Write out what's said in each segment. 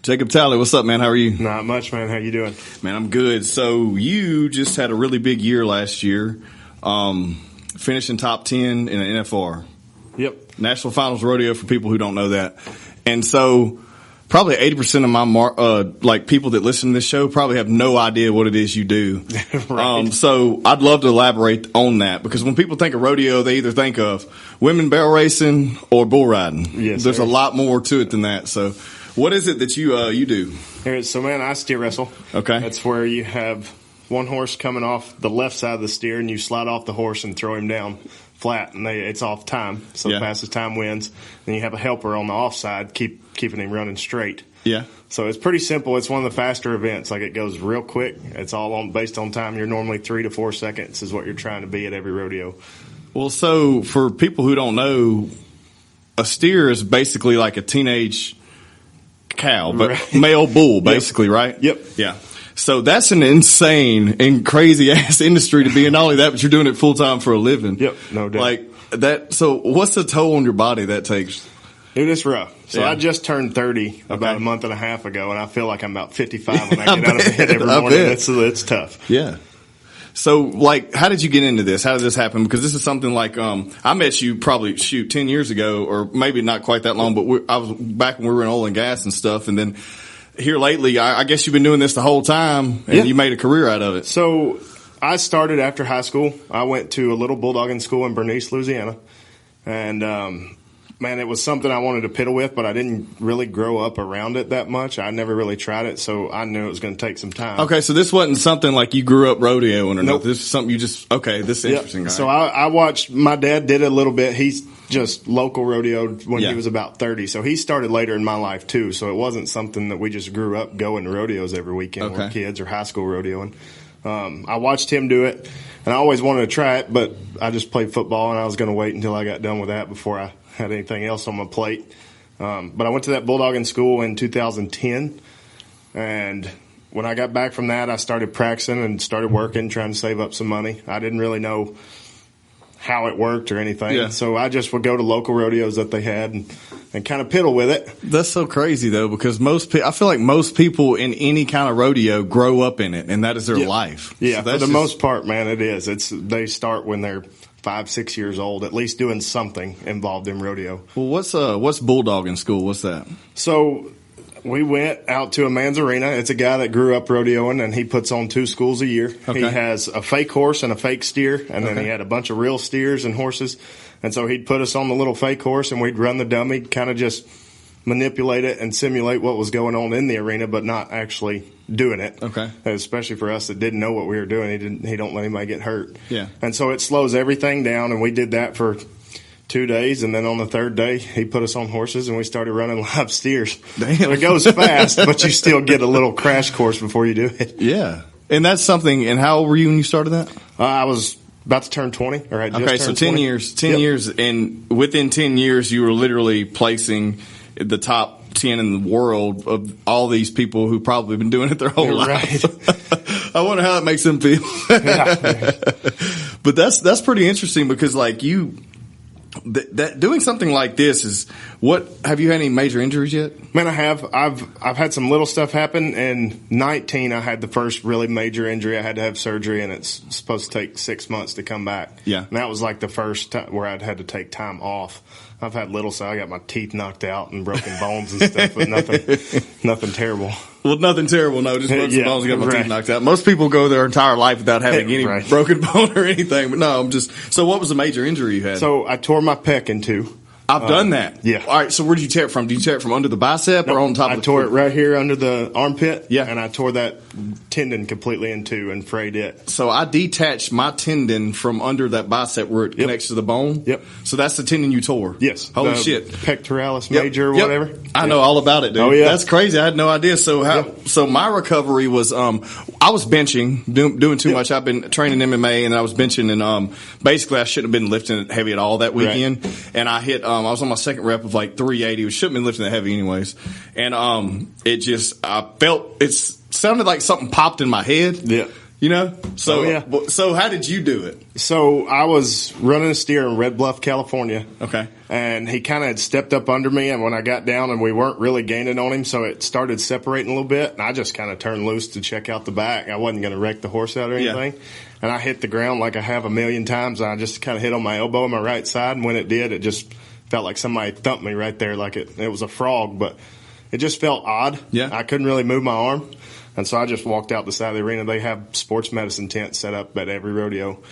Jacob Talley, what's up, man? How are you? Not much, man. How you doing? Man, I'm good. So you just had a really big year last year, finishing top 10 in an NFR. Yep. National Finals Rodeo for people who don't know that. And so probably 80% of my people that listen to this show probably have no idea what it is you do. Right. So I'd love to elaborate on that, because when people think of rodeo, they either think of women barrel racing or bull riding. Yes, There's sir. a lot more to it than that. So what is it that you do? So, man, I steer wrestle. Okay. That's where you have one horse coming off the left side of the steer, and you slide off the horse and throw him down flat, and it's off time. So Yeah. fastest time wins. Then you have a helper on the offside, keeping him running straight. Yeah. So it's pretty simple. It's one of the faster events. Like, it goes real quick. It's all based on time. You're normally 3 to 4 seconds is what you're trying to be at every rodeo. Well, so for people who don't know, a steer is basically like a teenage cow, but Right. male bull, basically, right? Yep. Yeah. So that's an insane and crazy ass industry to be in. Not only that, but you're doing it full time for a living. Yep, no doubt. Like that. So what's the toll on your body that takes? Dude, it's rough. So Yeah. I just turned 30 about a month and a half ago, and I feel like I'm about 55 when I I get out of bed every bet. morning. It's tough. Yeah. So, like, how did you get into this? How did this happen? Because this is something like, I met you probably, 10 years ago, or maybe not quite that long, but I was back when we were in oil and gas and stuff. And then here lately, I guess you've been doing this the whole time, and Yeah. you made a career out of it. So I started after high school. I went to a little bulldogging school in Bernice, Louisiana. And, man, it was something I wanted to piddle with, but I didn't really grow up around it that much. I never really tried it, so I knew it was going to take some time. Okay, so this wasn't something like you grew up rodeoing or Nope. nothing. This is something you just, this is Yep. interesting. Right? So I watched, my dad did it a little bit. He's just local rodeoed when Yeah. he was about 30. So he started later in my life too. So it wasn't something that we just grew up going to rodeos every weekend with kids or high school rodeoing. I watched him do it, and I always wanted to try it, but I just played football, and I was going to wait until I got done with that before I had anything else on my plate. But I went to that bulldogging school in 2010, and when I got back from that, I started practicing and started working, trying to save up some money. I didn't really know how it worked or anything. Yeah. So I just would go to local rodeos that they had and kind of piddle with it. That's so crazy though, because I feel like most people in any kind of rodeo grow up in it, and that is their life. Yeah, So for the most part, man, it is. They start when they're 5-6 years old, at least doing something involved in rodeo. Well, what's bulldogging school? What's that? So we went out to a man's arena. It's a guy that grew up rodeoing, and he puts on 2 schools a year. Okay. He has a fake horse and a fake steer, and then he had a bunch of real steers and horses. And so he'd put us on the little fake horse, and we'd run the dummy, kind of just manipulate it and simulate what was going on in the arena, but not actually doing it. Okay. Especially for us that didn't know what we were doing. He don't let anybody get hurt. Yeah. And so it slows everything down, and we did that for 2 days, and then on the third day, he put us on horses, and we started running live steers. Damn. So it goes fast, but you still get a little crash course before you do it. Yeah. And that's something. And how old were you when you started that? I was about to turn 20. Or I just Okay, so turned 10 20. years. 10 Yep. years, and within 10 years, you were literally placing the top 10 in the world of all these people who probably been doing it their whole life. Right. I wonder how that makes them feel. But that's pretty interesting, because like that doing something like this is have you had any major injuries yet? Man, I have. I've had some little stuff happen. In 19, I had the first really major injury. I had to have surgery, and it's supposed to take 6 months to come back. Yeah. And that was like the first time where I'd had to take time off. I've had little, so I got my teeth knocked out and broken bones and stuff, but nothing terrible. Well, nothing terrible. No, just broke some bones and got my right. teeth knocked out. Most people go their entire life without having any Right. broken bone or anything. But no, so what was the major injury you had? So I tore my pec in 2. I've done that. Yeah. All right. So where did you tear it from? Did you tear it from under the bicep or on top of the I tore it right here under the armpit. Yeah. And I tore that tendon completely in 2 and frayed it. So I detached my tendon from under that bicep where it connects to the bone. Yep. So that's the tendon you tore. Yes. Holy the shit. Pectoralis Yep. major or Yep. whatever. I know all about it, dude. Oh, yeah. That's crazy. I had no idea. So so my recovery was, I was benching, doing too much. I've been training MMA, and I was benching, and basically I shouldn't have been lifting heavy at all that weekend. Right. And I hit, I was on my second rep of like 380, which shouldn't have been lifting that heavy anyways. And it sounded like something popped in my head. Yeah. You know? So, so how did you do it? So I was running a steer in Red Bluff, California. Okay. And he kind of had stepped up under me, and when I got down and we weren't really gaining on him, so it started separating a little bit, and I just kind of turned loose to check out the back. I wasn't going to wreck the horse out or anything. Yeah. And I hit the ground like I have a million times, and I just kind of hit on my elbow on my right side, and when it did, it just felt like somebody thumped me right there like it was a frog, but it just felt odd. Yeah. I couldn't really move my arm. And so I just walked out the side of the arena. They have sports medicine tents set up at every rodeo.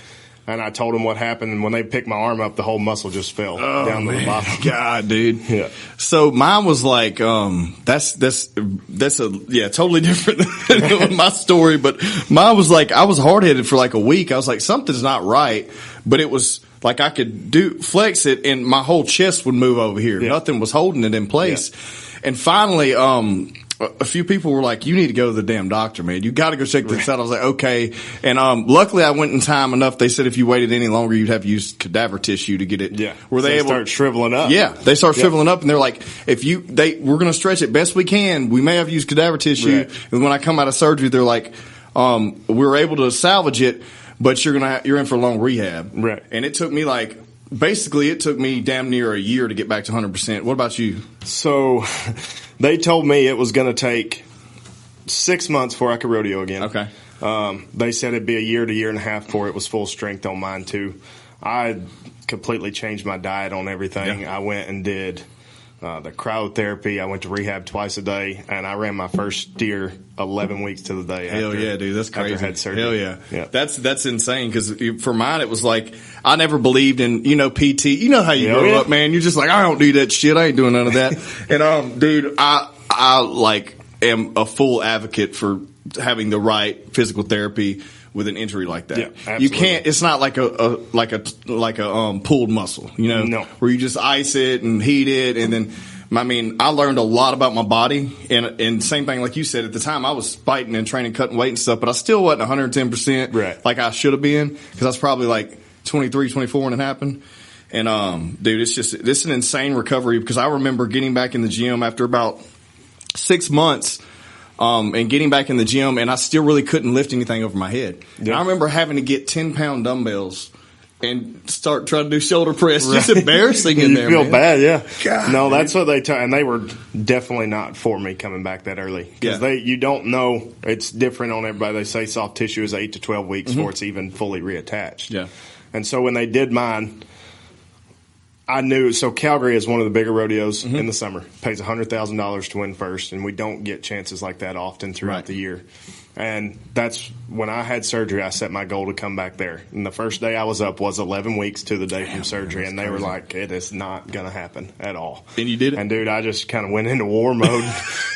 And I told them what happened. And when they picked my arm up, the whole muscle just fell down to the bottom. God, dude. Yeah. So mine was like, that's totally different than my story. But mine was like, I was hard headed for like a week. I was like, something's not right. But it was like I could flex it and my whole chest would move over here. Yeah. Nothing was holding it in place. Yeah. And finally, a few people were like, you need to go to the damn doctor, man. You got to go check this out. I was like, okay. And luckily I went in time enough. They said if you waited any longer, you'd have to use cadaver tissue to get it. Yeah. Were they able start shriveling up? Yeah. They start shriveling up, and they're like, we're going to stretch it best we can. We may have to use cadaver tissue. Right. And when I come out of surgery, they're like, we were able to salvage it, but you're in for a long rehab. Right. And it took me it took me damn near a year to get back to 100%. What about you? So they told me it was going to take 6 months before I could rodeo again. Okay. They said it'd be a year to year and a half before it was full strength on mine too. I completely changed my diet on everything. Yeah. I went and did the cryotherapy. I went to rehab twice a day, and I ran my first steer 11 weeks to the day. Hell yeah, dude, that's crazy. After I had surgery. Hell yeah. That's insane. Because for mine, it was like I never believed in PT. You know how you grow up, man. You're just like, I don't do that shit. I ain't doing none of that. And dude, I like am a full advocate for having the right physical therapy with an injury like that. Yeah, you can't. It's not like a pulled muscle, No. where you just ice it and heat it, and then. I mean, I learned a lot about my body, and same thing like you said. At the time, I was fighting and training, cutting weight and stuff, but I still wasn't 110% like I should have been, because I was probably like 23, 24 when it happened. And dude, it's an insane recovery, because I remember getting back in the gym after about 6 months. And getting back in the gym, and I still really couldn't lift anything over my head. Yeah. And I remember having to get 10-pound dumbbells and start trying to do shoulder press. Just embarrassing in there, man. You feel bad, yeah. God, no, that's what they tell, and they were definitely not for me coming back that early. Because you don't know, it's different on everybody. They say soft tissue is 8 to 12 weeks before it's even fully reattached. Yeah. And so when they did mine, I knew, so Calgary is one of the bigger rodeos in the summer. Pays $100,000 to win first, and we don't get chances like that often throughout the year. And that's when I had surgery, I set my goal to come back there. And the first day I was up was 11 weeks to the day from surgery, and they were like, it is not going to happen at all. And you did it? And, dude, I just kind of went into war mode,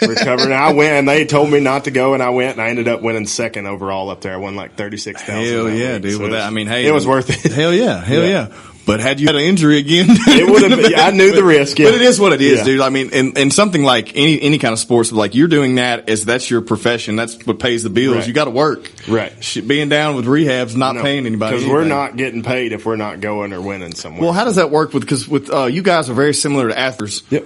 recovering. I went, and they told me not to go, and I went, and I ended up winning second overall up there. I won like $36,000. Hell yeah, dude. So with that, I mean, hey. It was worth it. Hell yeah. Hell yeah. But had you had an injury again, it would have been. I knew the risk. Yeah. But it is what it is, dude. I mean, and something like any kind of sports, like you're doing that's your profession. That's what pays the bills. Right. You got to work. Right. Being down with rehab's not paying anybody. Because we're not getting paid if we're not going or winning somewhere. Well, how does that work? Because you guys are very similar to athletes. Yep.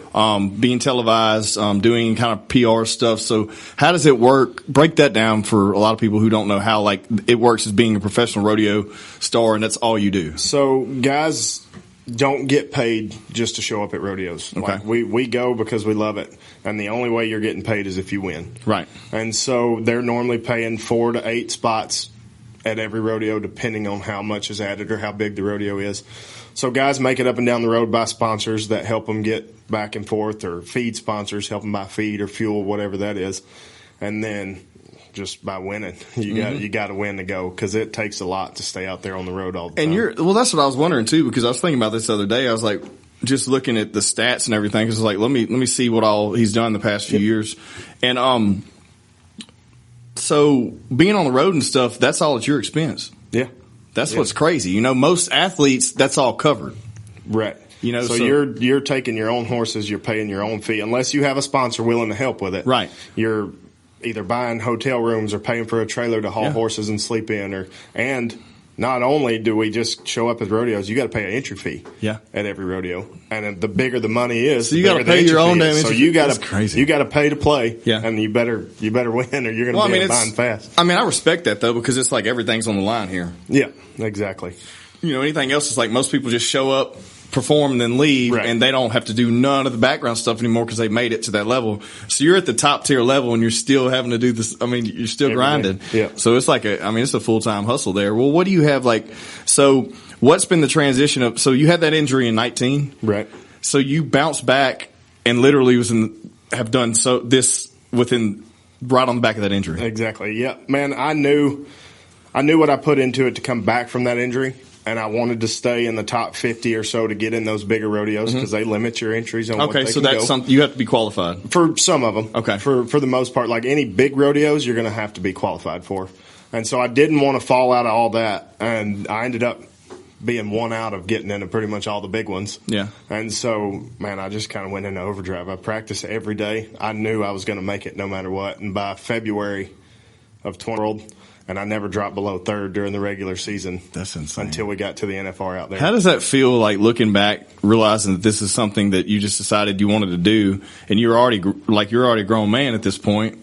Being televised, doing kind of PR stuff. So how does it work? Break that down for a lot of people who don't know how it works as being a professional rodeo star, and that's all you do. So guys don't get paid just to show up at rodeos. Okay. Like we go because we love it, and the only way you're getting paid is if you win. Right. And so they're normally paying 4 to 8 spots at every rodeo, depending on how much is added or how big the rodeo is. So guys make it up and down the road by sponsors that help them get back and forth, or feed sponsors help them buy feed or fuel, whatever that is. And then just by winning, you got to win to go, because it takes a lot to stay out there on the road all the time. And that's what I was wondering too, because I was thinking about this the other day. I was like, just looking at the stats and everything, because like, let me see what all he's done the past few years. And so being on the road and stuff, that's all at your expense. Yeah, that's what's crazy. Most athletes, that's all covered. Right. So you're taking your own horses, you're paying your own fee, unless you have a sponsor willing to help with it. Right. You're either buying hotel rooms or paying for a trailer to haul horses and sleep in, and not only do we just show up at rodeos, you got to pay an entry fee. Yeah. At every rodeo, and the bigger the money is, so you got to pay your own damn entry. So you got to pay to play. Yeah. And you better win, or you're going to be behind fast. I mean, I respect that though, because it's like everything's on the line here. Yeah, exactly. Anything else is like most people just show up, perform, and then leave, and they don't have to do none of the background stuff anymore because they made it to that level. So you're at the top tier level, and you're still having to do this. I mean, you're still grinding. Yeah. So it's like it's a full-time hustle there. Well, what do you have so what's been the transition of, so you had that injury in 19? Right. So you bounced back and literally have done this within right on the back of that injury. Exactly. Yeah, man, I knew what I put into it to come back from that injury. And I wanted to stay in the top 50 or so to get in those bigger rodeos because they limit your entries on what they can go. Okay, so that's you have to be qualified. For some of them. Okay. For the most part, like any big rodeos, you're going to have to be qualified for. And so I didn't want to fall out of all that. And I ended up being one out of getting into pretty much all the big ones. Yeah. And so, man, I just kind of went into overdrive. I practiced every day. I knew I was going to make it no matter what. And by February of 20, and I never dropped below third during the regular season. That's insane. Until we got to the NFR out there. How does that feel, like looking back, realizing that this is something that you just decided you wanted to do, and you're already a grown man at this point,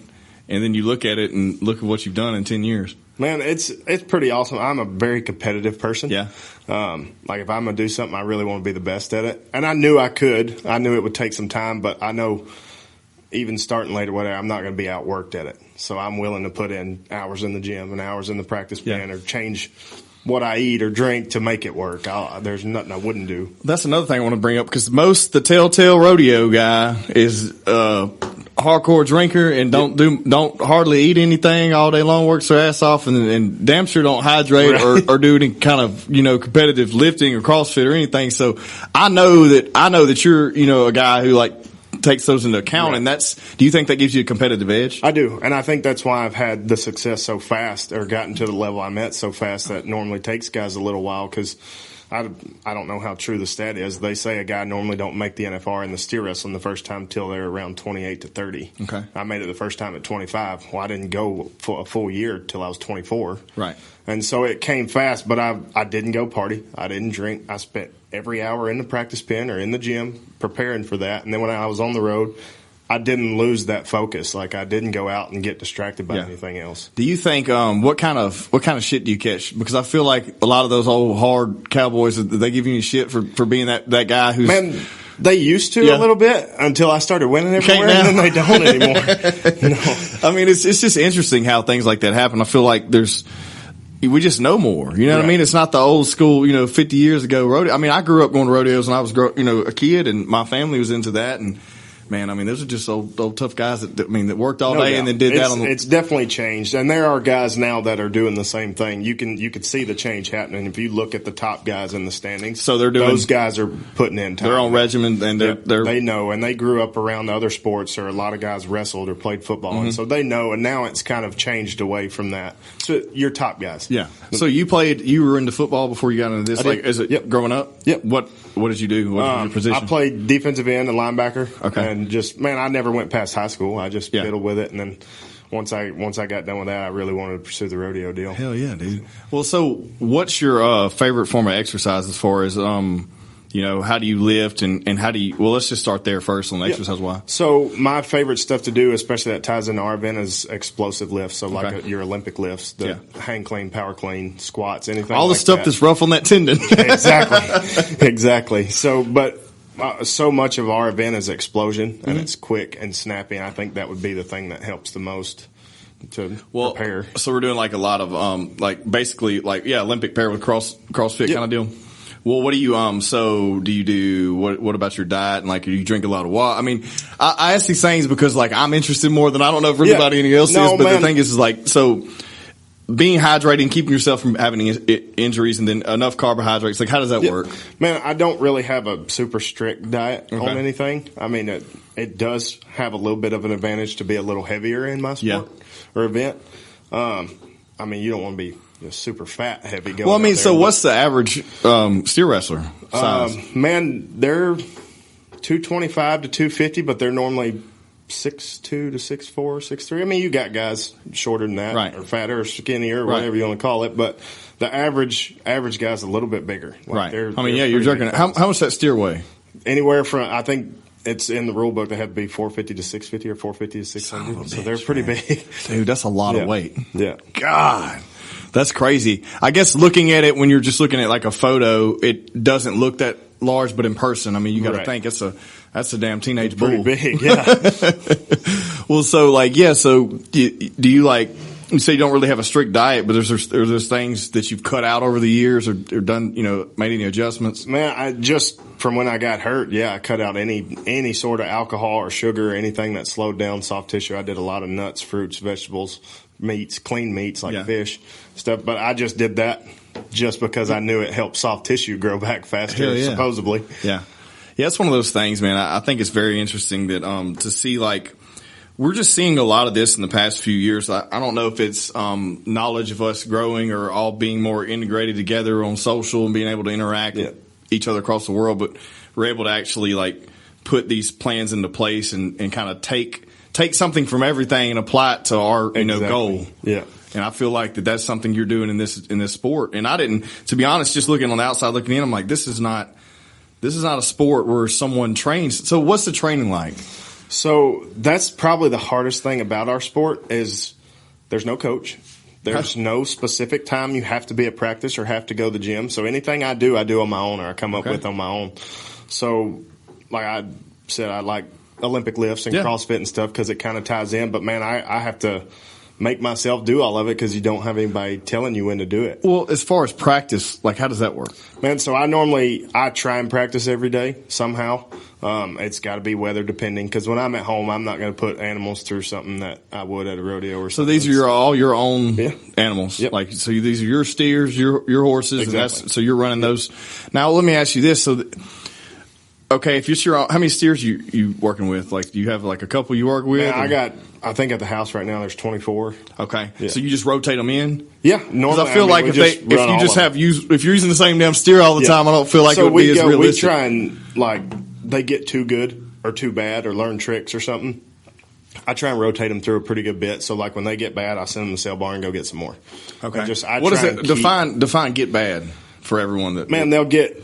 and then you look at it and look at what you've done in 10 years? Man, it's pretty awesome. I'm a very competitive person. Yeah. Like if I'm going to do something, I really want to be the best at it. And I knew I could. I knew it would take some time, but I know even starting later, whatever, I'm not going to be outworked at it. So I'm willing to put in hours in the gym and hours in the practice pen or change what I eat or drink to make it work. There's nothing I wouldn't do. That's another thing I want to bring up, because the telltale rodeo guy is hardcore drinker and don't hardly eat anything all day long, works their ass off, and damn sure don't hydrate or do any kind of competitive lifting or CrossFit or anything. So I know that you're a guy who takes those into account, and do you think that gives you a competitive edge? I do, and I think that's why I've had the success so fast, or gotten to the level I'm at so fast. That normally takes guys a little while, because I don't know how true the stat is. They say a guy normally don't make the NFR in the steer wrestling the first time till they're around 28 to 30. Okay. I made it the first time at 25. Well, I didn't go for a full year till I was 24. Right. And so it came fast, but I didn't go party. I didn't drink. I spent every hour in the practice pen or in the gym preparing for that. And then when I was on the road, I didn't lose that focus. Like, I didn't go out and get distracted by anything else. Do you think what kind of shit do you catch? Because I feel like a lot of those old hard cowboys, they give you shit for being that guy who's... Man, they used to a little bit until I started winning everywhere, and then they don't anymore. No. I mean, it's just interesting how things like that happen. I feel like we just know more. You know what I mean? It's not the old school, 50 years ago rodeo. I mean, I grew up going to rodeos when I was, a kid, and my family was into that. And man, I mean, those are just old tough guys that worked all day and then did that on the... It's definitely changed. And there are guys now that are doing the same thing. You could see the change happening if you look at the top guys in the standings. So those guys are putting in time. They're on regimen, and they know, and they grew up around the other sports, or a lot of guys wrestled or played football. And so they know, and now it's kind of changed away from that. So your top guys. Yeah. So you were into football before you got into this? Growing up? Yep. What did you do? What was your position? I played defensive end and linebacker. Okay. And I never went past high school. I just fiddled with it, and then once I got done with that, I really wanted to pursue the rodeo deal. Hell yeah, dude. Well, so what's your favorite form of exercise as far as how do you lift and how do you? Well, let's just start there first on exercise wise. So my favorite stuff to do, especially that ties into our event, is explosive lifts. So your Olympic lifts, the hang clean, power clean, squats, anything. All the stuff that's rough on that tendon. Exactly. So, but. So much of our event is explosion, and it's quick and snappy, and I think that would be the thing that helps the most to prepare. So we're doing a lot of basically Olympic pair with CrossFit kind of deal. Well, what do you so do you do? What about your diet, and do you drink a lot of water? I mean, I ask these things because I'm interested more than I don't know if anybody else is, but the thing is so. Being hydrated and keeping yourself from having injuries, and then enough carbohydrates, how does that work? Man, I don't really have a super strict diet on anything. I mean, it does have a little bit of an advantage to be a little heavier in my sport or event. I mean, you don't want to be super fat heavy going. Well, I mean, so what's the average steer wrestler size? Man, they're 225 to 250, but they're normally 6'2" to 6'4", 6'3". I mean, you got guys shorter than that, right, or fatter, or skinnier, or whatever you want to call it. But the average guy's a little bit bigger. Right. I mean, you're joking. How much that steer weigh? Anywhere from, I think it's in the rule book, they have to be 450 to 650 or 450 to 600. So they're pretty big. Dude, that's a lot of weight. Yeah. God. That's crazy. I guess looking at it when you're just looking at like a photo, it doesn't look that large, but in person, I mean, you got to think that's a damn teenage bull. Pretty big, yeah. Well, so like, so do you like, you say you don't really have a strict diet, but there's things that you've cut out over the years or done, made any adjustments? Man, I just, from when I got hurt, I cut out any sort of alcohol or sugar or anything that slowed down soft tissue. I did a lot of nuts, fruits, vegetables, meats, clean meats like fish, stuff. But I just did that just because I knew it helped soft tissue grow back faster, supposedly. Yeah. Yeah, it's one of those things, man. I think it's very interesting that to see, like, we're just seeing a lot of this in the past few years. I don't know if it's knowledge of us growing or all being more integrated together on social and being able to interact with each other across the world, but we're able to actually, like, put these plans into place and kind of take something from everything and apply it to our goal. Yeah. And I feel like that's something you're doing in this sport. And I didn't, to be honest, just looking on the outside looking in, I'm like, this is not a sport where someone trains. So what's the training like? So that's probably the hardest thing about our sport is there's no coach. There's no specific time you have to be at practice or have to go to the gym. So anything I do on my own or I come up with on my own. So like I said, I like Olympic lifts and CrossFit and stuff because it kind of ties in. But, man, I have to make myself do all of it because you don't have anybody telling you when to do it. Well, as far as practice, like how does that work? Man, so I try and practice every day somehow. It's got to be weather depending because when I'm at home, I'm not going to put animals through something that I would at a rodeo or something. So these are all your own animals? Yep. Like, so these are your steers, your horses, exactly. So you're running those. Now, let me ask you this. Okay, if you're how many steers you working with? Like, do you have like a couple you work with? Man, I think at the house right now there's 24. Okay, so you just rotate them in? Yeah, normally. I feel like if you're using the same damn steer all the time, I don't feel like it would be as realistic. We try and like they get too good or too bad or learn tricks or something. I try and rotate them through a pretty good bit. So like when they get bad, I send them to the sale barn and go get some more. Okay. What is it? Define get bad for everyone that. Man, they'll get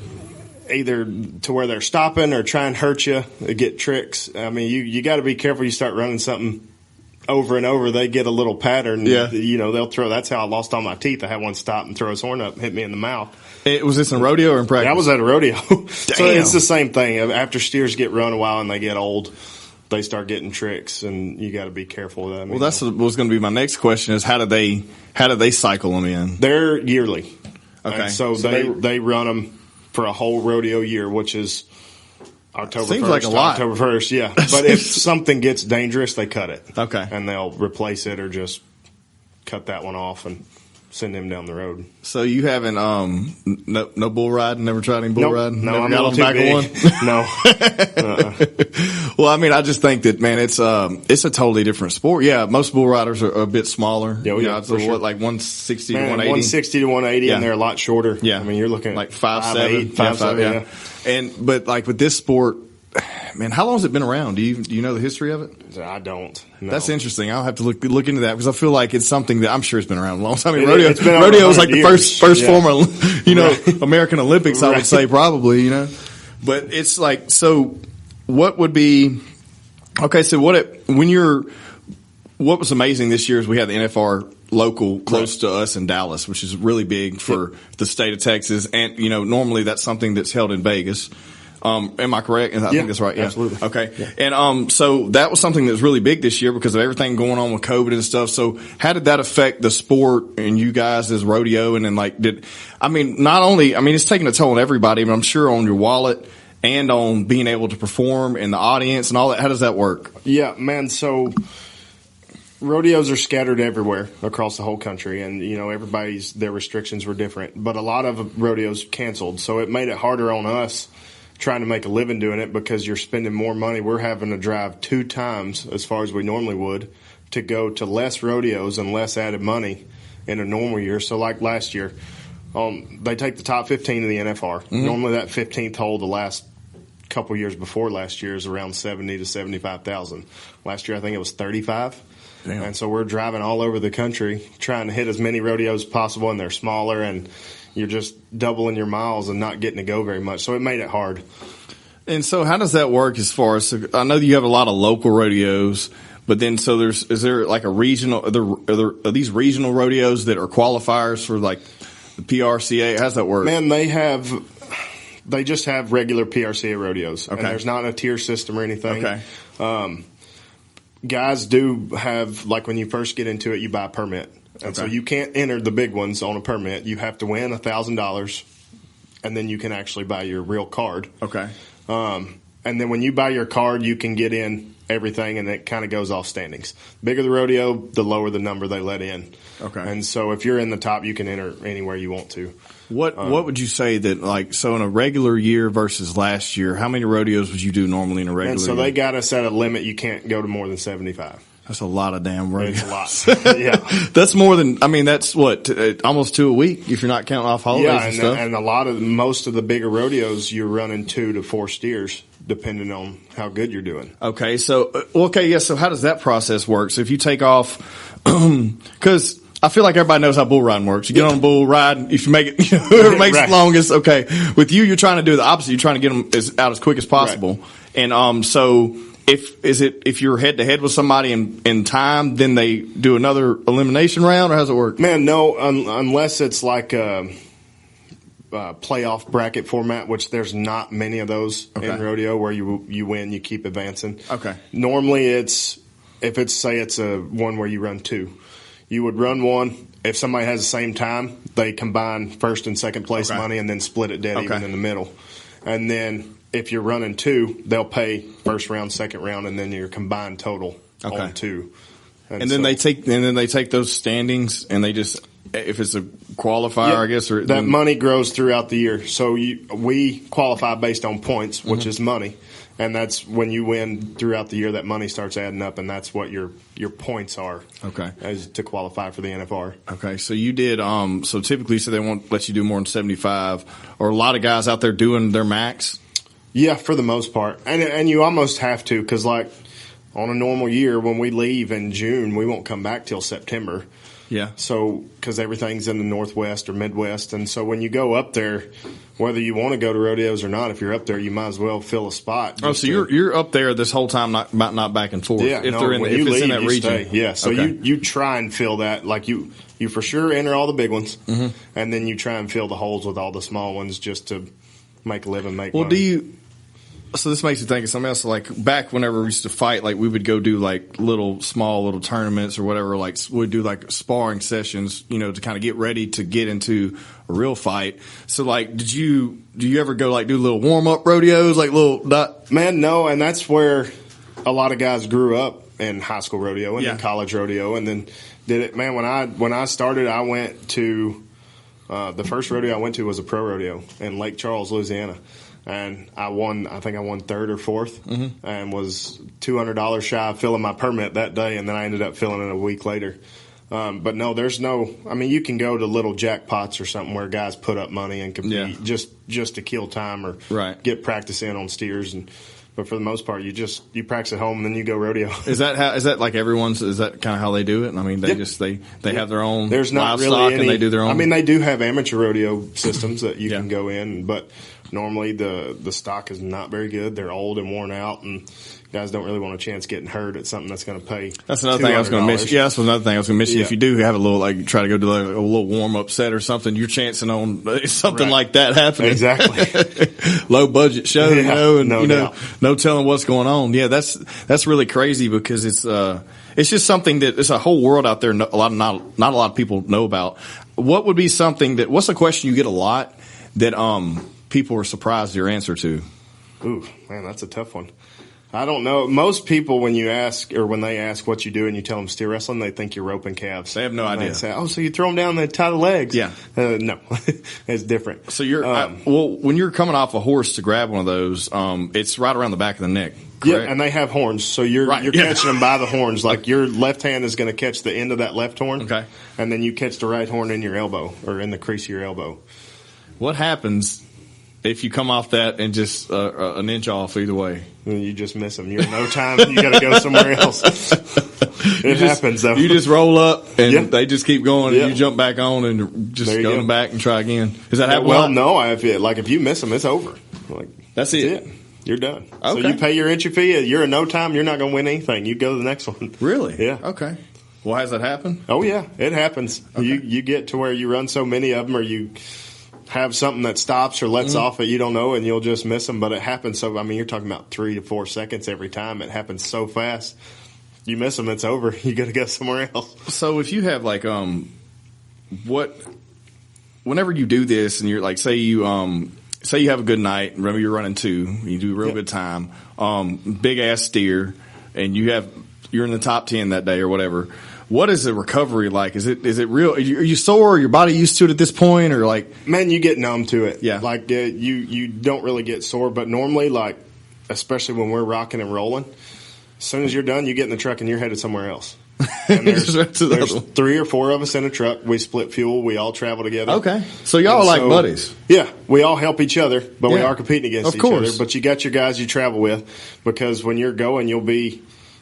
either to where they're stopping or try and hurt you, get tricks. I mean, you got to be careful. You start running something over and over, they get a little pattern. They'll throw. That's how I lost all my teeth. I had one stop and throw his horn up and hit me in the mouth. Was this in rodeo or in practice? I was at a rodeo. So it's the same thing. After steers get run a while and they get old, they start getting tricks, and you got to be careful of that. Well, that's was going to be my next question: is how do they cycle them in? They're yearly. Okay, and so they run them for a whole rodeo year, which is October 1st. Seems like a lot. October 1st, yeah. But if something gets dangerous, they cut it. Okay. And they'll replace it or just cut that one off and send him down the road. So you haven't no bull riding? Never tried any bull riding? No, never got on the back of one? No. Well, I mean, I just think that, man, it's a totally different sport. Yeah, most bull riders are a bit smaller. Yeah, so sure. what, like 160 to 180? 160 to 180, and they're a lot shorter. Yeah. I mean, you're looking at like 5'7", 5'7", But like with this sport, man, how long has it been around? Do you know the history of it? I don't. No. That's interesting. I'll have to look into that because I feel like it's something that I'm sure it's been around a long time. I mean, rodeo is like the first form of, American Olympics, I would say probably, But it's like, so what would be, okay, so what was amazing this year is we had the NFR local close to us in Dallas, which is really big for the state of Texas. And, normally that's something that's held in Vegas. Am I correct? I think that's right. Yeah, absolutely. Okay. Yeah. And so that was something that was really big this year because of everything going on with COVID and stuff. So how did that affect the sport and you guys as rodeo? And then it's taking a toll on everybody, but I'm sure on your wallet and on being able to perform and the audience and all that. How does that work? Yeah, man. So rodeos are scattered everywhere across the whole country, and their restrictions were different. But a lot of rodeos canceled, so it made it harder on us trying to make a living doing it because you're spending more money. We're having to drive 2 times as far as we normally would to go to less rodeos and less added money in a normal year. So like last year, they take the top 15 of the NFR. Mm-hmm. Normally that 15th hole, the last couple years before last year is around 70 to 75,000. Last year I think it was 35. Damn. And so we're driving all over the country trying to hit as many rodeos as possible, and they're smaller, and you're just doubling your miles and not getting to go very much. So it made it hard. And so how does that work as far as, I know you have a lot of local rodeos, but then is there like a regional, are these regional rodeos that are qualifiers for like the PRCA? How's that work? Man, they just have regular PRCA rodeos. Okay. And there's not a tier system or anything. Okay. Guys do have, like when you first get into it, you buy a permit. And so you can't enter the big ones on a permit. You have to win $1,000, and then you can actually buy your real card. Okay. And then when you buy your card, you can get in everything, and it kind of goes off standings. Bigger the rodeo, the lower the number they let in. Okay. And so if you're in the top, you can enter anywhere you want to. What would you say that, like, so in a regular year versus last year, how many rodeos would you do normally in a regular year? And so they got us at a limit. You can't go to more than 75. That's a lot of damn rodeos. It's a lot. Yeah. That's more than, I mean, that's what, almost 2 a week if you're not counting off holidays and stuff. And most of the bigger rodeos, you're running 2 to 4 steers, depending on how good you're doing. Okay. So, so how does that process work? So if you take off, cause I feel like everybody knows how bull riding works. You get on a bull ride, if you make it, whoever makes it longest, okay. With you, you're trying to do the opposite. You're trying to get them out as quick as possible. Right. And, so, if you're head to head with somebody in time, then they do another elimination round, or how does it work? Man, no, unless it's like a playoff bracket format, which there's not many of those in rodeo where you win, you keep advancing. Okay. Normally it's a one where you run 2. You would run 1. If somebody has the same time, they combine first and second place money and then split it dead even in the middle. And then if you're running 2, they'll pay first round, second round, and then your combined total on 2. And then they take those standings, and they just, if it's a qualifier, I guess, or that money grows throughout the year. So we qualify based on points, which is money, and that's when you win throughout the year. That money starts adding up, and that's what your points are. Okay, as to qualify for the NFR. Okay, so you did. So typically, they won't let you do more than 75, or a lot of guys out there doing their max. Yeah, for the most part. And you almost have to, because, like, on a normal year, when we leave in June, we won't come back till September. Yeah. So, because everything's in the Northwest or Midwest. And so when you go up there, whether you want to go to rodeos or not, if you're up there, you might as well fill a spot. Oh, so you're up there this whole time, not back and forth. Yeah, if it's in that region. Stay. Yeah, so you try and fill that. Like, you for sure enter all the big ones, and then you try and fill the holes with all the small ones just to make a living, make money. So this makes me think of something else. Like, back whenever we used to fight, like, we would go do like small tournaments or whatever. Like, we'd do like sparring sessions, to kind of get ready to get into a real fight. So, like, do you ever go like do little warm up rodeos, like little? Man, no, and that's where a lot of guys grew up in high school rodeo and then college rodeo, and then did it. Man, when I started, I went to the first rodeo I went to was a pro rodeo in Lake Charles, Louisiana. And I think I won 3rd or 4th, and was $200 shy of filling my permit that day, and then I ended up filling it a week later. But no, you can go to little jackpots or something where guys put up money and compete just to kill time or get practice in on steers. But for the most part, you practice at home and then you go rodeo. Is that like everyone's? Is that kind of how they do it? I mean, they have their own There's not livestock really any, and they do their own. I mean, they do have amateur rodeo systems that you can go in, but normally the stock is not very good. They're old and worn out, and guys don't really want a chance getting hurt at something that's going to pay. That's another thing I was going to mention. Yeah, that's another thing I was going to mention. If you do have a little, like, try to go do like a little warm up set or something, you're chancing on something like that happening. Exactly. Low budget show, no telling what's going on. Yeah, that's really crazy because it's just something that it's a whole world out there. Not a lot of people know about. What would be something what's a question you get a lot that people are surprised your answer to? Ooh, man, that's a tough one. I don't know. Most people, when they ask what you do and you tell them steer wrestling, they think you're roping calves. They have no idea. They say, "Oh, so you throw them down and they tie the legs?" Yeah. No, it's different. So when you're coming off a horse to grab one of those, it's right around the back of the neck. Correct? Yeah, and they have horns, so you're catching them by the horns. Like, your left hand is going to catch the end of that left horn, okay, and then you catch the right horn in your elbow or in the crease of your elbow. What happens if you come off that and just an inch off either way. You just miss them. You're in no time. You got to go somewhere else. It happens, though. You just roll up, and they just keep going, and you jump back on and just go back and try again. Does that happen? Well, no. If you miss them, it's over. That's it. You're done. Okay. So you pay your entry fee. You're in no time. You're not going to win anything. You go to the next one. Really? Yeah. Okay. Well, has that happened? Oh, yeah. It happens. Okay. You get to where you run so many of them, or you have something that stops or lets off that you don't know, and you'll just miss them. But it happens. So, you're talking about 3 to 4 seconds every time. It happens so fast. You miss them, it's over. You got to go somewhere else. So if you have whenever you do this, and you're like, say you have a good night. Remember, you're running 2. You do a real good time. Big ass steer, and you're in the top 10 that day or whatever. What is the recovery like? Is it real? Are you sore? Are your body used to it at this point, or like? Man, you get numb to it. Yeah. You don't really get sore, but normally, especially when we're rocking and rolling, as soon as you're done, you get in the truck and you're headed somewhere else. And there's 3 or 4 of us in a truck. We split fuel. We all travel together. Okay. So y'all are like buddies. Yeah. We all help each other, but we are competing against each other. But you got your guys you travel with, because when you're going, you'll be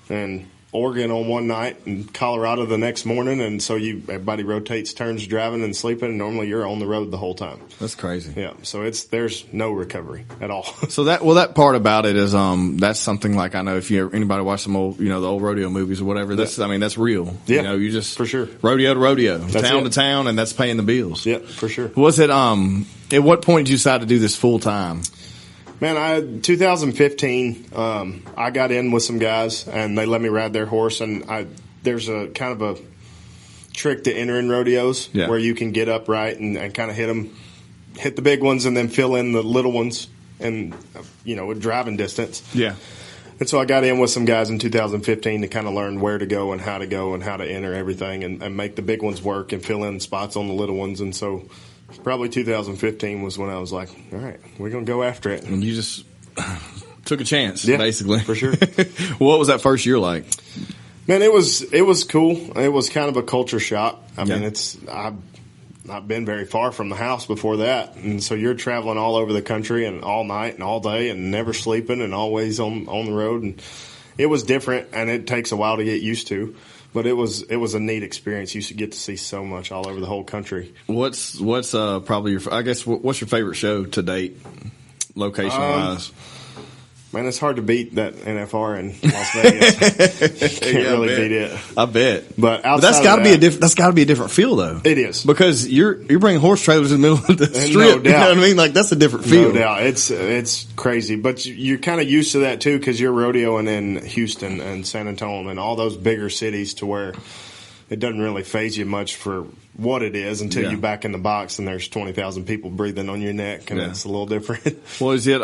in Oregon on one night and Colorado the next morning, and so everybody rotates turns driving and sleeping, and normally you're on the road the whole time. That's crazy. Yeah, so there's no recovery at all. So that part about it is that's something like, I know if anybody watch some old the old rodeo movies or whatever, that's real. Yeah, you just for sure rodeo to rodeo, town to town, and that's paying the bills. Yeah, for sure. Was it at what point did you decide to do this full time? Man, 2015, I got in with some guys, and they let me ride their horse. And there's a kind of a trick to entering rodeos where you can get upright and kind of hit the big ones, and then fill in the little ones, and with driving distance. Yeah. And so I got in with some guys in 2015 to kind of learn where to go and how to enter everything, and make the big ones work and fill in spots on the little ones. And so probably 2015 was when I was like, all right, we're going to go after it. And you just took a chance, basically. For sure. What was that first year like? Man, it was cool. It was kind of a culture shock. I've been very far from the house before that. And so you're traveling all over the country and all night and all day and never sleeping and always on the road. And it was different, and it takes a while to get used to. But it was a neat experience. You should get to see so much all over the whole country. What's probably what's your favorite show to date, location wise? Man, it's hard to beat that NFR in Las Vegas. Can't really beat it. I bet. But that's got to be a different feel, though. It is, because you're bringing horse trailers in the middle of the strip. No doubt. You know what I mean? Like, that's a different feel. No doubt. It's crazy, but you're kind of used to that too, because you're rodeoing in Houston and San Antonio and all those bigger cities, to where it doesn't really faze you much for what it is until you're back in the box and there's 20,000 people breathing on your neck, and it's a little different. Well, is it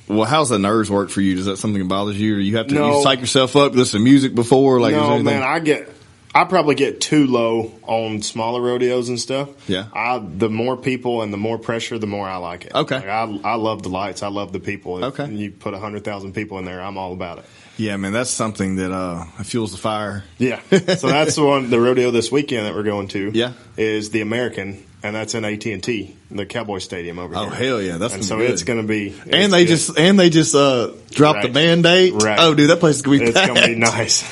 well, how's the nerves work for you? Does that something that bothers you, or you have to you psych yourself up, listen to music before? Like, no, man, I probably get too low on smaller rodeos and stuff. Yeah. The more people and the more pressure, the more I like it. Okay. I love the lights. I love the people. Okay. You put 100,000 people in there, I'm all about it. Yeah, man, that's something that fuels the fire. Yeah. So that's the rodeo this weekend that we're going to. Yeah. Is the American, and that's in AT&T, the Cowboy Stadium over here. Oh, hell yeah, that's so good. It's going to be. And they just dropped the Band-Aid. Right. Oh, dude, that place is going to be packed. It's going to be nice.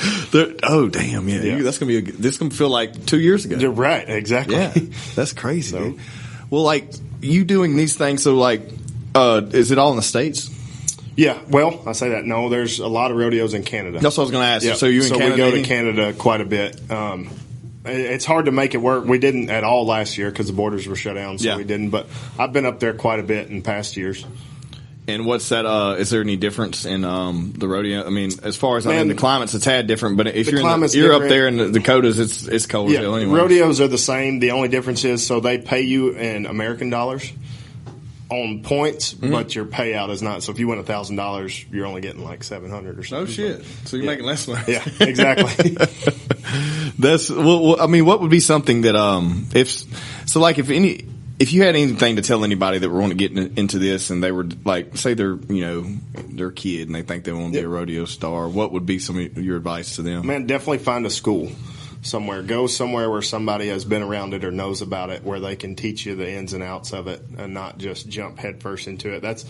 Oh, damn, yeah. That's going to be this going to feel like 2 years ago. You're right, exactly. Yeah, that's crazy, dude. Well, like, you doing these things, so like, is it all in the States? Yeah, well, I say that. No, there's a lot of rodeos in Canada. That's what I was going to ask. Yeah. So you're in Canada? So we go to Canada quite a bit. It's hard to make it work. We didn't at all last year because the borders were shut down, so we didn't. But I've been up there quite a bit in past years. And what's that? Is there any difference in the rodeo? I mean, as far as the climate's a tad different, but if you're up there in the Dakotas, it's cold as hell anyway. Rodeos are the same. The only difference is they pay you in American dollars on points, but your payout is not. So if you win $1,000, you're only getting like $700 or something. Oh shit! So you're making less money. Yeah, exactly. That's well. I mean, what would be something that if you had anything to tell anybody that were wanting to get into this, and they were like, say they're a kid and they think they want to be a rodeo star, what would be some of your advice to them? Man, definitely find a school. somewhere. Go somewhere where somebody has been around it or knows about it, where they can teach you the ins and outs of it, and not just jump headfirst into it.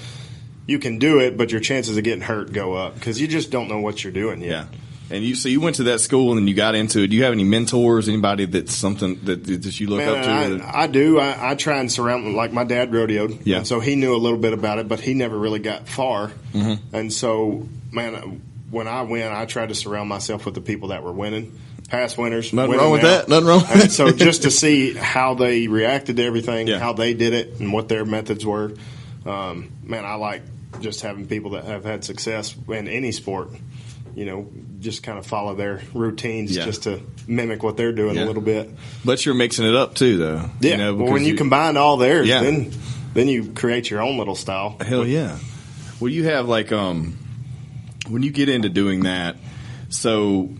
You can do it, but your chances of getting hurt go up because you just don't know what you're doing yet. Yeah. And you went to that school and then you got into it. Do you have any mentors, anybody that's something that you look up to? I do. I try and surround them. Like my dad rodeoed. Yeah. And so he knew a little bit about it, but he never really got far. Mm-hmm. And so, man, when I win, I try to surround myself with the people that were winning. Past winners. Nothing wrong with that. Nothing wrong. And so just to see how they reacted to everything, yeah. how they did it, and what their methods were. Man, I like just having people that have had success in any sport. You know, just kind of follow their routines just to mimic what they're doing a little bit. But you're mixing it up too, though. Yeah. You know, well, when you combine all theirs, then you create your own little style. Hell yeah. Well, you have like when you get into doing that, so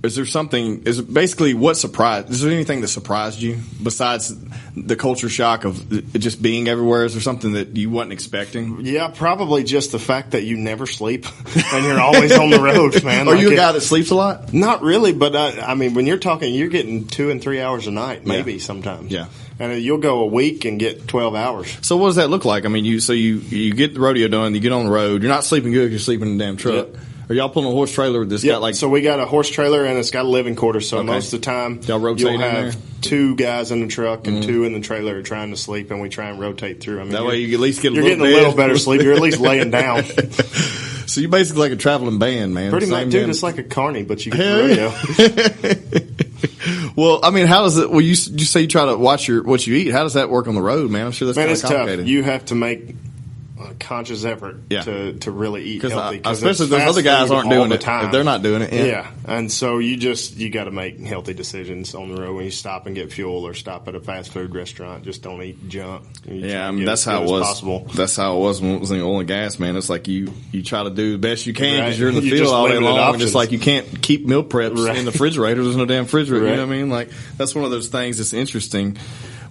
is there something? Is it basically what surprised? Is there anything that surprised you besides the culture shock of it just being everywhere? Is there something that you wasn't expecting? Yeah, probably just the fact that you never sleep and you're always on the road, man. Are you a guy that sleeps a lot? Not really, but I mean, when you're talking, you're getting 2 and 3 hours a night, maybe sometimes. Yeah. And you'll go a week and get 12 hours. So what does that look like? I mean, you get the rodeo done, you get on the road, you're not sleeping good, you're sleeping in a damn truck. Yep. Are y'all pulling a horse trailer that's got like... So we got a horse trailer and it's got a living quarters. So most of the time y'all rotate you'll have in there? 2 guys in the truck and 2 in the trailer trying to sleep, and we try and rotate through. I mean, that way you at least get a little better sleep. You're at least laying down. So you're basically like a traveling band, man. Pretty much, dude. It's like a carny, but you get the rodeo. Well, I mean, how does it? Well, you say you try to watch what you eat. How does that work on the road, man? I'm sure that's kind of complicated. Tough. You have to make a conscious effort to really eat healthy. Especially those other guys aren't doing it. If they're not doing it. Yeah. And so you got to make healthy decisions on the road when you stop and get fuel or stop at a fast food restaurant. Just don't eat junk. Yeah, I mean, that's how it was. Possible. That's how it was when it was in oil and gas, man. It's like you try to do the best you can because you're in the field all day long. And it's like you can't keep meal preps in the refrigerator. There's no damn refrigerator. You know what I mean? Like that's one of those things that's interesting.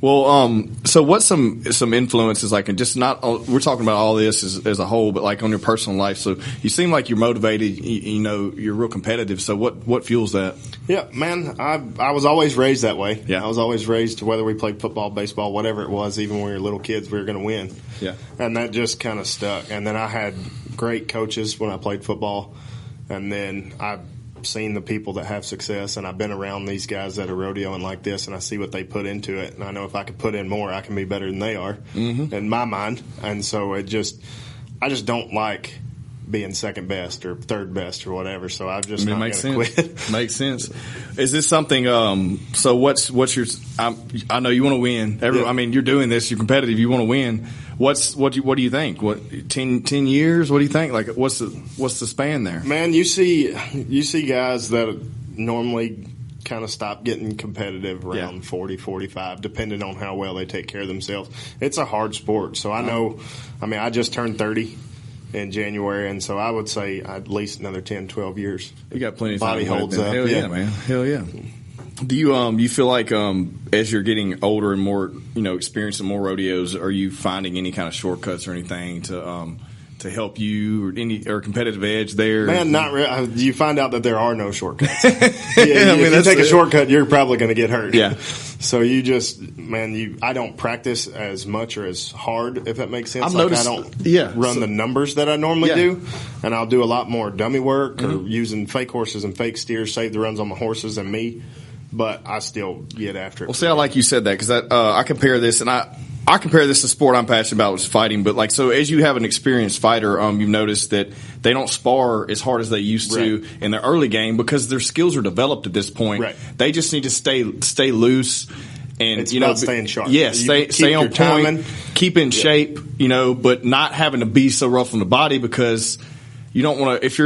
Well, so what's some influences like, and just not, we're talking about all this as a whole, but like on your personal life. So you seem like you're motivated, you know, you're real competitive. So what fuels that? Yeah, man, I was always raised that way. Yeah. I was always raised to whether we played football, baseball, whatever it was, even when we were little kids, we were going to win. Yeah. And that just kind of stuck. And then I had great coaches when I played football. And then I've seen the people that have success, and I've been around these guys that are rodeoing like this, and I see what they put into it, and I know if I could put in more, I can be better than they are in my mind. And so I just don't like being second best or third best or whatever. So I'm just not going to quit. Makes sense. Is this something? So what's your? I know you want to win. I mean, you're doing this. You're competitive. You want to win. What do you think? 10 years? What do you think? Like, what's the span there? Man, you see guys that normally kind of stop getting competitive around 40, 45, depending on how well they take care of themselves. It's a hard sport. So I know, I mean, I just turned 30 in January, and so I would say at least another 10, 12 years. You got plenty of time. Body holds up. Hell yeah, man. Hell yeah. Do you feel like as you're getting older and more, you know, experiencing more rodeos, are you finding any kind of shortcuts or anything to help you or competitive edge there? Man, not really. You find out that there are no shortcuts. If you take a shortcut, you're probably going to get hurt. Yeah. So you just, I don't practice as much or as hard, if that makes sense. I don't run the numbers that I normally do, and I'll do a lot more dummy work or using fake horses and fake steers, save the runs on my horses and me. But I still get after it. Well, see, I like you said that because I compare this, and I compare this to sport I'm passionate about, which is fighting. But like, so as you have an experienced fighter, you've noticed that they don't spar as hard as they used to in their early game because their skills are developed at this point. Right. They just need to stay loose. And it's about staying sharp. Yes, stay on point, keep in shape, but not having to be so rough on the body because you don't want to. If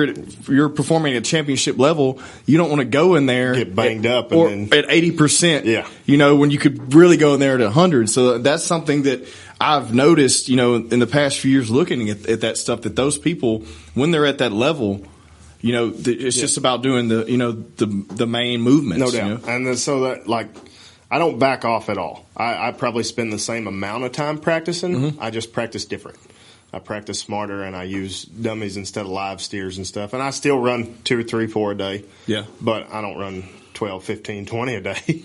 you're performing at championship level, you don't want to go in there get banged up or and then, at 80%. Yeah, when you could really go in there at 100. So that's something that I've noticed. In the past few years, looking at that stuff, that those people, when they're at that level, it's just about doing the main movements. No doubt. And so that I don't back off at all. I probably spend the same amount of time practicing. I just practice different. I practice smarter, and I use dummies instead of live steers and stuff. And I still run 2 or 3, 4 a day. Yeah. But I don't run 12, 15, 20 a day.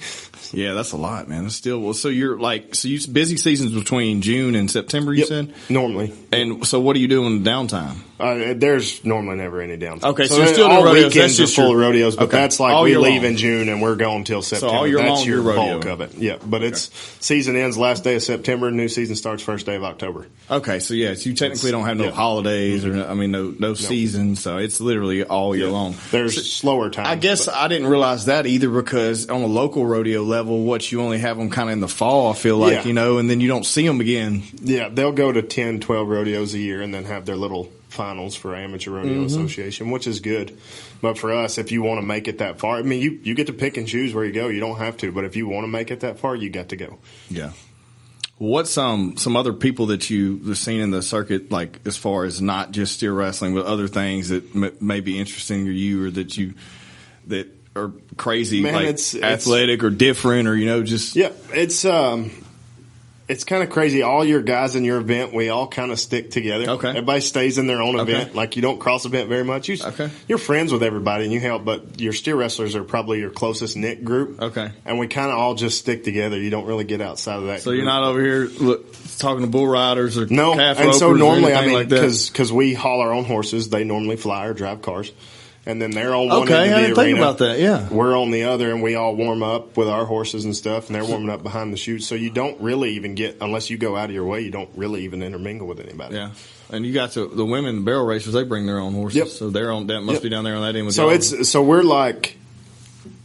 Yeah, that's a lot, man. It's still, well, so you're like, so you busy seasons between June and September, you said? Normally. And so what do you do in the downtime? There's normally never any downtime. Okay, so you're still all doing rodeos. Weekends are full of rodeos, but that's like all we leave long. In June and we're going till September. So all year that's long, your rodeo. bulk of it. Yeah, but it's season ends last day of September, new season starts first day of October. Okay, so yeah, so you technically don't have no holidays or no season, so it's literally all year long. There's slower times. I guess I didn't realize that either, because on a local rodeo level, what you only have them kind of in the fall, I feel like, and then you don't see them again. Yeah, they'll go to 10, 12 rodeos a year and then have their little finals for Amateur Rodeo Association, which is good. But for us, if you want to make it that far, I mean, you get to pick and choose where you go. You don't have to, but if you want to make it that far, you got to go. Yeah. What's some other people that you've seen in the circuit, like as far as not just steer wrestling, but other things that may be interesting to you, or that are crazy, like it's athletic or different, or just it's kind of crazy. All your guys in your event, we all kind of stick together. Okay. Everybody stays in their own event. Like, you don't cross event very much. You're friends with everybody and you help, but your steer wrestlers are probably your closest knit group. Okay. And we kind of all just stick together. You don't really get outside of that So group. You're not over here talking to bull riders or no, calf and ropers so normally, or anything like that? because we haul our own horses, they normally fly or drive cars. And then they're on one end of the I didn't arena. think about that, yeah. We're on the other, and we all warm up with our horses and stuff, and they're warming up behind the chute. So you don't really even get, unless you go out of your way, you don't really even intermingle with anybody. Yeah. And you got the women, the barrel racers, they bring their own horses. Yep. So they're on, that must be down there on that end with So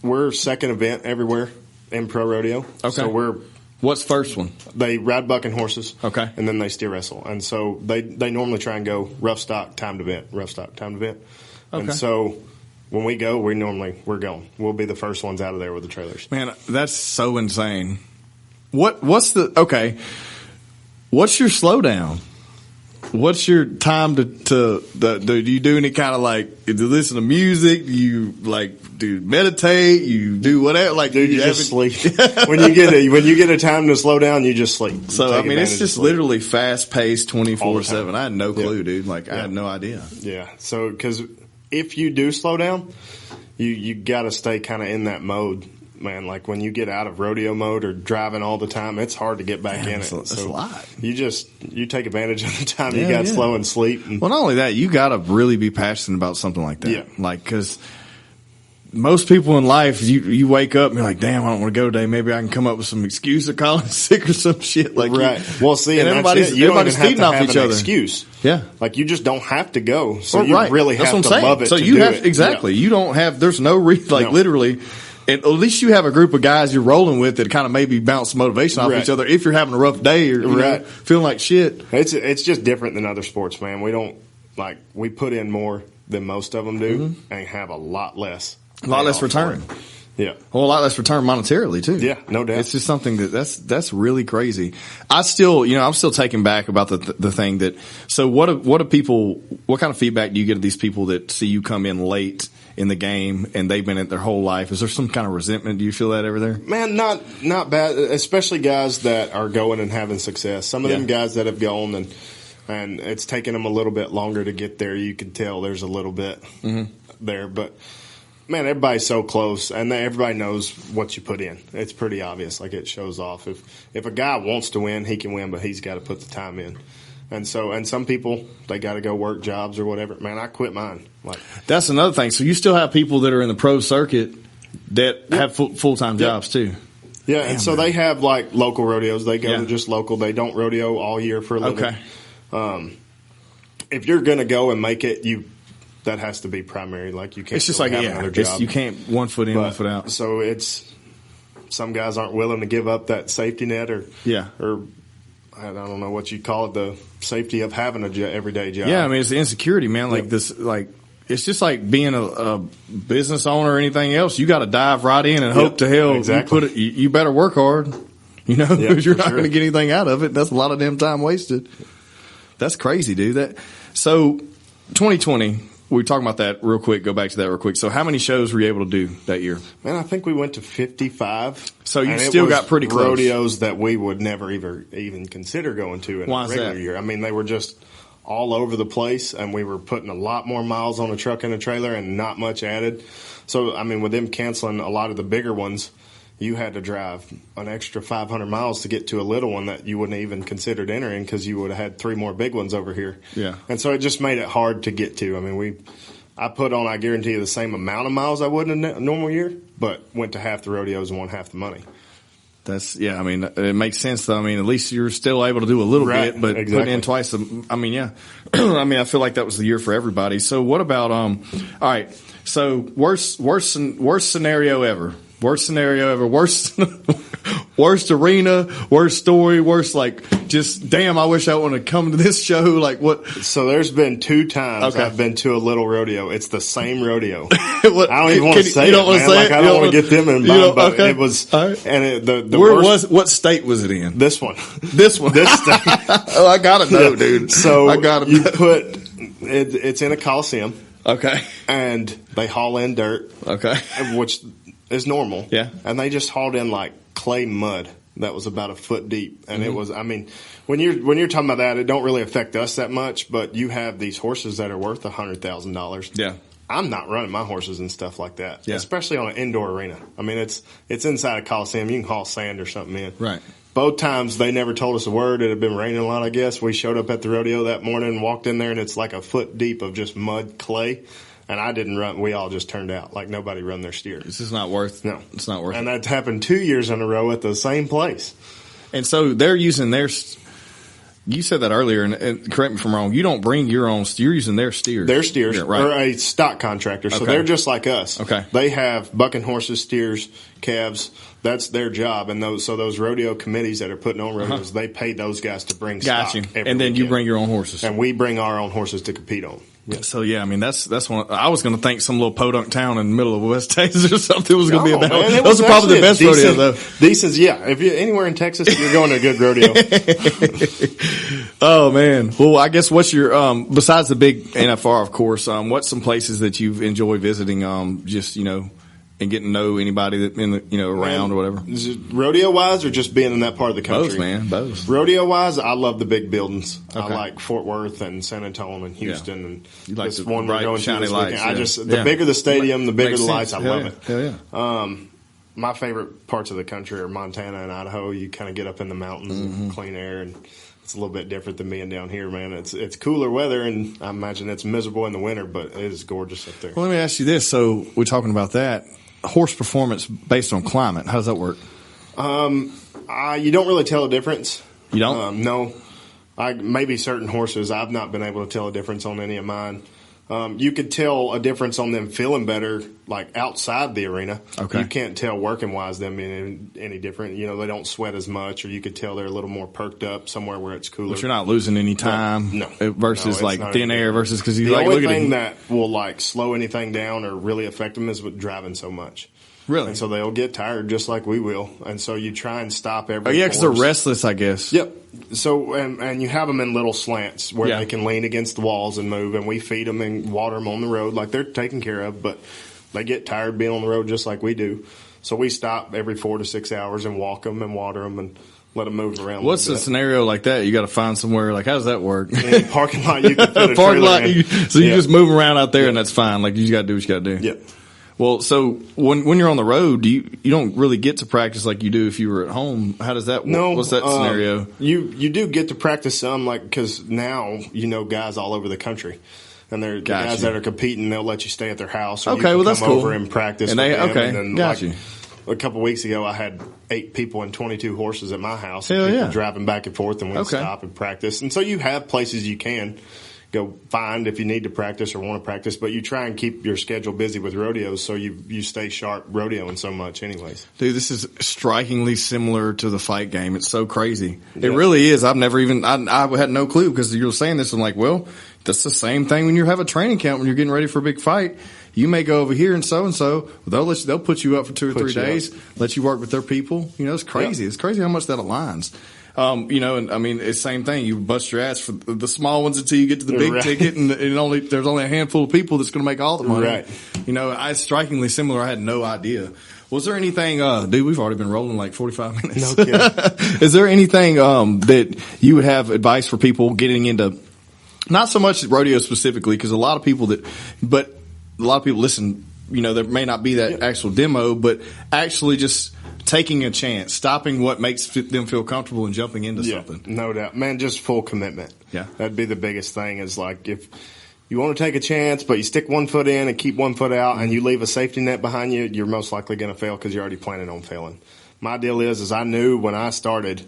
we're second event everywhere in pro rodeo. Okay. So what's first one? They ride bucking horses. Okay. And then they steer wrestle. And so they normally try and go rough stock, timed event. Okay. And so when we go, we're going. We'll be the first ones out of there with the trailers. Man, that's so insane. What's your slowdown? What's your time do you do any kind of like, do you listen to music? Do you do meditate? You do whatever? Like, dude, you just sleep. when you get a time to slow down, you just sleep. So I mean, it's just literally fast paced 24/7. I had no clue, dude. I had no idea. Yeah. So because if you do slow down, you got to stay kind of in that mode, man. Like when you get out of rodeo mode or driving all the time, it's hard to get back in it. That's a lot. You take advantage of the time you got slow and sleep. Well, not only that, you got to really be passionate about something like that. Yeah. Like, because most people in life, you wake up and you're like, damn, I don't want to go today. Maybe I can come up with some excuse of calling sick or some shit. Like, right. Well, see, and everybody's feeding off each other. Excuse. Yeah. Like, you just don't have to go. So you right. really That's have to love it. So to you do have, it. exactly. Yeah. You don't have, there's no literally, at least you have a group of guys you're rolling with that kind of maybe bounce motivation off each other if you're having a rough day or feeling like shit. It's just different than other sports, man. We put in more than most of them do and have a lot less. A lot less return. Yeah. Well, a lot less return monetarily too. Yeah, no doubt. It's just something that's really crazy. I'm still taken back about the thing that, so what kind of feedback do you get of these people that see you come in late in the game and they've been in it their whole life? Is there some kind of resentment? Do you feel that over there? Man, not bad, especially guys that are going and having success. Some of them guys that have gone and it's taken them a little bit longer to get there. You can tell there's a little bit there, but man, everybody's so close, and everybody knows what you put in. It's pretty obvious. Like, it shows off. If a guy wants to win, he can win, but he's got to put the time in. And some people, they got to go work jobs or whatever. Man, I quit mine. That's another thing. So you still have people that are in the pro circuit that have full-time jobs too. Yeah, and so they have local rodeos. They go to just local. They don't rodeo all year for a living. Okay. If you're going to go and make it, that has to be primary. Like, you can't. It's just really have another job. You can't one foot in, one foot out. So some guys aren't willing to give up that safety net or I don't know what you call it, the safety of having a everyday job. Yeah, I mean, it's the insecurity, man. It's just like being a business owner or anything else. You got to dive right in and hope to hell you better work hard. Because you're not going to get anything out of it. That's a lot of damn time wasted. That's crazy, dude. So 2020. We were talking about that real quick. Go back to that real quick. So how many shows were you able to do that year? Man, I think we went to 55. So you still got pretty close. Rodeos that we would never even consider going to in a regular year. I mean, they were just all over the place, and we were putting a lot more miles on a truck and a trailer and not much added. So, I mean, with them canceling a lot of the bigger ones, you had to drive an extra 500 miles to get to a little one that you wouldn't have even considered entering because you would have had 3 more big ones over here. Yeah. And so it just made it hard to get to. I mean, I put on, I guarantee you, the same amount of miles I would in a normal year, but went to half the rodeos and won half the money. I mean, it makes sense though. I mean, at least you're still able to do a little bit, but exactly. put in twice. I mean, yeah. I mean, I feel like that was the year for everybody. So what about, all right. So worst scenario ever. Worst arena, worst story, worst just damn. I wish I would have come to this show. Like what? So there's been 2 times I've been to a little rodeo. It's the same rodeo. I don't even want to say it, man. Like I don't want to get them in mind, but it was. Right. And the worst, what state was it in? This one. This state. Oh, I gotta know, dude. So you put it's in a coliseum. Okay. And they haul in dirt. Okay. Which is normal. Yeah. And they just hauled in clay mud that was about a foot deep. And it was, I mean, when you're talking about that, it don't really affect us that much, but you have these horses that are worth $100,000. Yeah. I'm not running my horses and stuff like that, yeah. Especially on an indoor arena. I mean, it's inside a coliseum. You can haul sand or something in. Right. Both times they never told us a word. It had been raining a lot, I guess. We showed up at the rodeo that morning and walked in there, and it's like a foot deep of just mud, clay. And I didn't run. We all just turned out. Nobody run their steer. This is not worth. No, it's not worth. And that's happened 2 years in a row at the same place. And so they're using their. You said that earlier, and correct me if I'm wrong. You don't bring your own. You're using their steers. Their steers, yeah, right. Or a stock contractor, so they're just like us. Okay, they have bucking horses, steers, calves. That's their job, and those rodeo committees that are putting on rodeos, they pay those guys to bring stock. And then weekend. You bring your own horses, and we bring our own horses to compete on. Yeah. So yeah, I mean that's one. I was going to think some little podunk town in the middle of West Texas or something was going to be about. Man, those are probably the best rodeos, though. Decent, yeah. If you're anywhere in Texas, you're going to a good rodeo. Oh man. Well, I guess what's your besides the big NFR, of course? What's some places that you've enjoyed visiting? Just and getting to know anybody that in the around or whatever. Is it rodeo wise or just being in that part of the country? Both, man. Both. Rodeo wise, I love the big buildings. Okay. I like Fort Worth and San Antonio and Houston and you like this the one we're going shiny to this lights. weekend. The bigger the stadium, the bigger the lights. I love it. Hell yeah. My favorite parts of the country are Montana and Idaho. You kind of get up in the mountains and clean air, and it's a little bit different than being down here, man. It's cooler weather, and I imagine it's miserable in the winter, but it is gorgeous up there. Well, let me ask you this. So we're talking about that. Horse performance based on climate. How does that work? You don't really tell a difference. You don't? No. Maybe certain horses, I've not been able to tell a difference on any of mine. You could tell a difference on them feeling better, outside the arena. Okay. You can't tell working wise them being any different. They don't sweat as much, or you could tell they're a little more perked up somewhere where it's cooler. But you're not losing any time. No. Versus thin air versus because you the only look at thing that will slow anything down or really affect them is with driving so much. Really? And so they'll get tired just like we will. And so you try and stop every because they're restless, I guess. Yep. So, and you have them in little slants where they can lean against the walls and move, and we feed them and water them on the road like they're taken care of, but they get tired being on the road just like we do. So we stop every 4 to 6 hours and walk them and water them and let them move around. What's a scenario like that? You got to find somewhere. How does that work? In a parking lot, you can fit a parking lot. You just move around out there, and that's fine. You just got to do what you got to do. Yep. Well, so when you're on the road, you don't really get to practice like you do if you were at home. How does that work? No, what's that scenario? You do get to practice some, because now guys all over the country. And they're guys that are competing, they'll let you stay at their house. Or you can that's come cool. over and practice And with them. And then, you. A couple of weeks ago, I had 8 people and 22 horses at my house. Hell and yeah. people driving back and forth, and we stop and practice. And so you have places you can go find if you need to practice or want to practice, but you try and keep your schedule busy with rodeos so you stay sharp rodeoing so much anyways. Dude, this is strikingly similar to the fight game. It's so crazy. It really is. I've never even, I had no clue because you were saying this. I'm like, well, that's the same thing when you have a training camp when you're getting ready for a big fight. You may go over here and so. They'll put you up for 2 or 3 days, let you work with their people. It's crazy. It's crazy how much that aligns. And I mean, it's the same thing. You bust your ass for the small ones until you get to the big ticket, and there's only a handful of people that's going to make all the money. Right. It's strikingly similar. I had no idea. Was there anything, dude, we've already been rolling 45 minutes. No kidding. Is there anything, that you would have advice for people getting into, Not so much rodeo specifically, because a lot of people listen, there may not be that actual demo, but actually just taking a chance, stopping what makes them feel comfortable and jumping into something. No doubt. Man, just full commitment. Yeah. That'd be the biggest thing is like if you want to take a chance, but you stick one foot in and keep one foot out and you leave a safety net behind you, you're most likely going to fail because you're already planning on failing. My deal is I knew when I started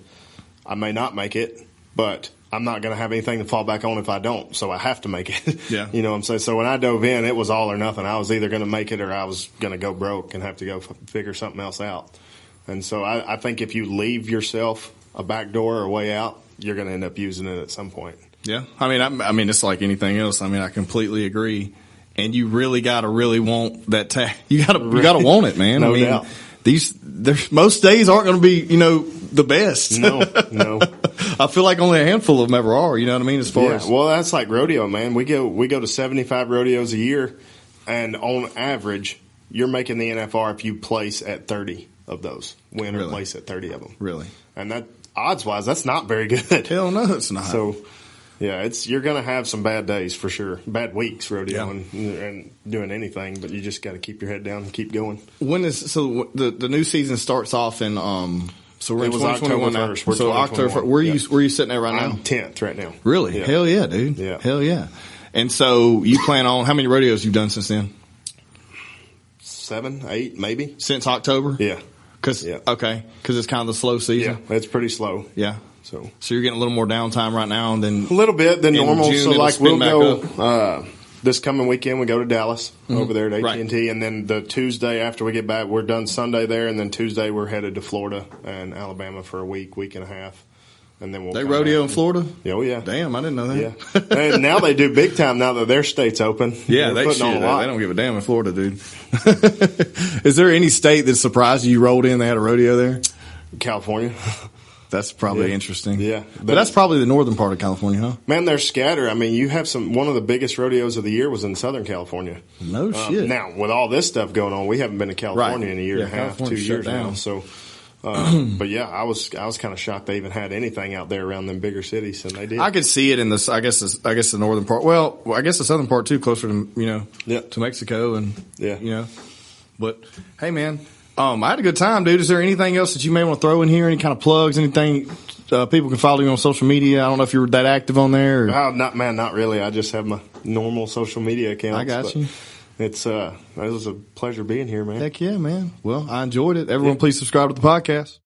I may not make it, but I'm not going to have anything to fall back on if I don't, so I have to make it. Yeah. You know what I'm saying? So when I dove in, it was all or nothing. I was either going to make it or I was going to go broke and have to go figure something else out. And so I think if you leave yourself a back door or a way out, you're going to end up using it at some point. Yeah. I mean, it's like anything else. I mean, I completely agree. And you really got to want that you got to want it, man. No doubt. Most days aren't going to be, the best. No. I feel like only a handful of them ever are. You know what I mean? As far as well, that's like rodeo, man. We go to 75 rodeos a year, and on average, you're making the NFR if you place at 30 of those. Win or place at 30 of them. Really? And that odds wise, that's not very good. Hell no, it's not. So. Yeah, you're going to have some bad days for sure, bad weeks rodeoing and doing anything, but you just got to keep your head down and keep going. The new season starts off in so we're in 2021 now. So October. Where are you sitting at right now? I'm 10th right now. Really? Yeah. Hell yeah, dude. Yeah. Hell yeah. And so you plan on how many rodeos you've done since then? 7, 8, maybe. Since October? Yeah. Because it's kind of the slow season. Yeah, it's pretty slow. Yeah. So you're getting a little more downtime right now than a little bit than normal. June, so like we'll go this coming weekend. We go to Dallas over there at AT&T, and then the Tuesday after we get back, we're done Sunday there, and then Tuesday we're headed to Florida and Alabama for a week and a half, and then we'll rodeo in Florida. Oh yeah, damn, I didn't know that. Yeah, and now they do big time now that their state's open. Yeah, they don't give a damn in Florida, dude. Is there any state that surprised you rolled in? They had a rodeo there. California. That's probably interesting. Yeah. But that's probably the northern part of California, huh? Man, they're scattered. I mean, you have one of the biggest rodeos of the year was in Southern California. No shit. Now, with all this stuff going on, we haven't been to California in a year and a half, 2 years now. So, but yeah, I was kind of shocked they even had anything out there around them bigger cities, and they did. I could see it in the, I guess the northern part. Well, I guess the southern part too, closer to, to Mexico and, But, hey man. I had a good time, dude. Is there anything else that you may want to throw in here? Any kind of plugs? Anything people can follow you on social media? I don't know if you're that active on there. Not really. I just have my normal social media accounts. I got you. It was a pleasure being here, man. Heck yeah, man. Well, I enjoyed it. Everyone, please subscribe to the podcast.